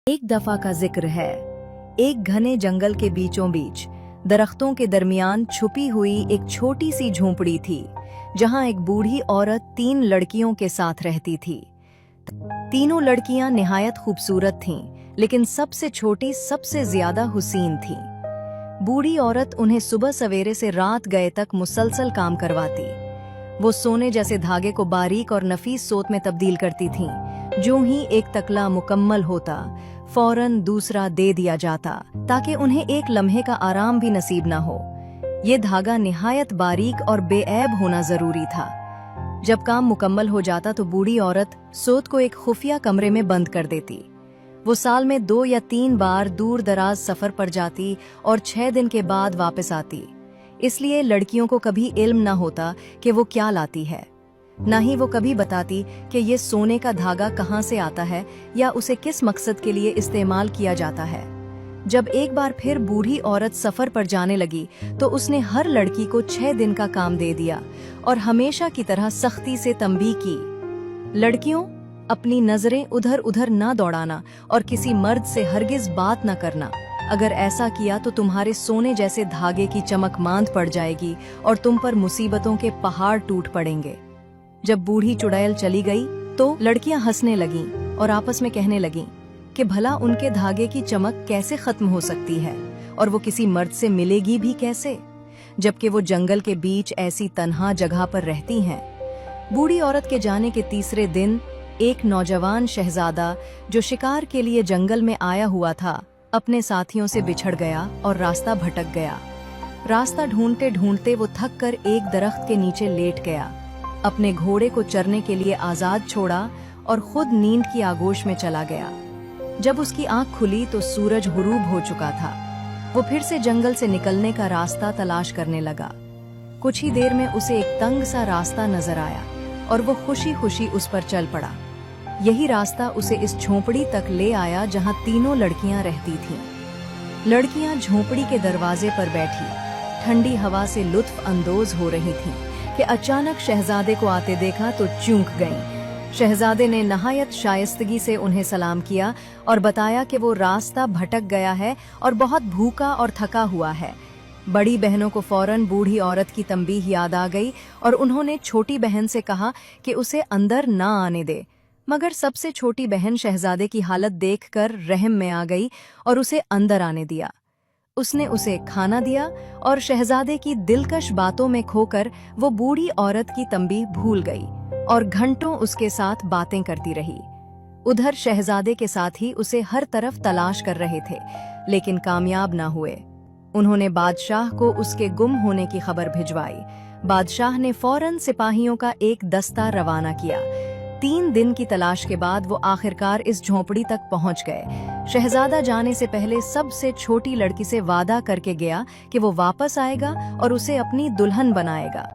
एक दफा का जिक्र है। एक घने जंगल के बीचों बीच दरख्तों के दरमियान छुपी हुई एक छोटी सी झोंपड़ी थी, जहां एक बूढ़ी औरत 3 लड़कियों के साथ रहती थी। तीनों लड़कियां निहायत खूबसूरत थीं, लेकिन सबसे छोटी सबसे ज्यादा हुसीन थी। बूढ़ी औरत उन्हें सुबह सवेरे से रात गए तक मुसलसल काम करवाती। वो सोने जैसे धागे को बारीक और नफीस सोत में तब्दील करती थीं। जो ही एक तकला मुकम्मल होता, फौरन दूसरा दे दिया जाता, ताकि उन्हें एक लम्हे का आराम भी नसीब ना हो। ये धागा निहायत बारीक और बेऐब होना जरूरी था। जब काम मुकम्मल हो जाता तो बूढ़ी औरत सोत को एक खुफिया कमरे में बंद कर देती। वो साल में 2 या 3 बार दूर दराज सफर पर जाती और 6 दिन के बाद वापस आती। इसलिए लड़कियों को कभी इल्म न होता कि वो क्या लाती है। न ही वो कभी बताती कि ये सोने का धागा कहाँ से आता है या उसे किस मकसद के लिए इस्तेमाल किया जाता है। जब एक बार फिर बूढ़ी औरत सफर पर जाने लगी तो उसने हर लड़की को 6 दिन का काम दे दिया और हमेशा की तरह सख्ती से तंबीह की, लड़कियों, अपनी नजरें उधर उधर न दौड़ाना और किसी मर्द से हरगिज बात न करना। अगर ऐसा किया तो तुम्हारे सोने जैसे धागे की चमक मांद पड़ जाएगी और तुम पर मुसीबतों के पहाड़ टूट पड़ेंगे। जब बूढ़ी चुड़ैल चली गई तो लड़कियां हंसने लगीं और आपस में कहने लगीं कि भला उनके धागे की चमक कैसे खत्म हो सकती है और वो किसी मर्द से मिलेगी भी कैसे, जबकि वो जंगल के बीच ऐसी तन्हा जगह पर रहती हैं। बूढ़ी औरत के जाने के तीसरे दिन एक नौजवान शहजादा जो शिकार के लिए जंगल में आया हुआ था, अपने साथियों से बिछड़ गया और रास्ता भटक गया। रास्ता ढूंढते ढूंढते वो थक कर एक दरख्त के नीचे लेट गया, अपने घोड़े को चरने के लिए आजाद छोड़ा और खुद नींद की आगोश में चला गया। जब उसकी आंख खुली तो सूरज गुरूब हो चुका था। वो फिर से जंगल से निकलने का रास्ता तलाश करने लगा। कुछ ही देर में उसे एक तंग सा रास्ता नजर आया और वो खुशी खुशी उस पर चल पड़ा। यही रास्ता उसे इस झोंपड़ी तक ले आया जहां तीनों लड़कियां रहती थीं। लड़कियां झोंपड़ी के दरवाजे पर बैठी ठंडी हवा से लुत्फ अंदोज हो रही थीं कि अचानक शहजादे को आते देखा तो चूक गईं। शहजादे ने नहायत शाइस्तगी से उन्हें सलाम किया और बताया कि वो रास्ता भटक गया है और बहुत भूखा और थका हुआ है। बड़ी बहनों को फौरन बूढ़ी औरत की तंबीह याद आ गई और उन्होंने छोटी बहन से कहा कि उसे अंदर ना आने दे, मगर सबसे छोटी बहन शहजादे की हालत देखकर रहम में आ गई और उसे अंदर आने दिया। उसने उसे खाना दिया और शहजादे की दिलकश बातों में खोकर वो बूढ़ी औरत की तंबीह भूल गई और घंटों उसके साथ बातें करती रही। उधर शहजादे के साथी उसे हर तरफ तलाश कर रहे थे, लेकिन कामयाब ना हुए। उन्होंने बादशाह को उसके गुम होने की खबर भिजवाई। बादशाह ने फौरन सिपाहियों का एक दस्ता रवाना किया। 3 दिन की तलाश के बाद वो आखिरकार इस झोंपड़ी तक पहुंच गए। शहजादा जाने से पहले सबसे छोटी लड़की से वादा करके गया कि वो वापस आएगा और उसे अपनी दुल्हन बनाएगा।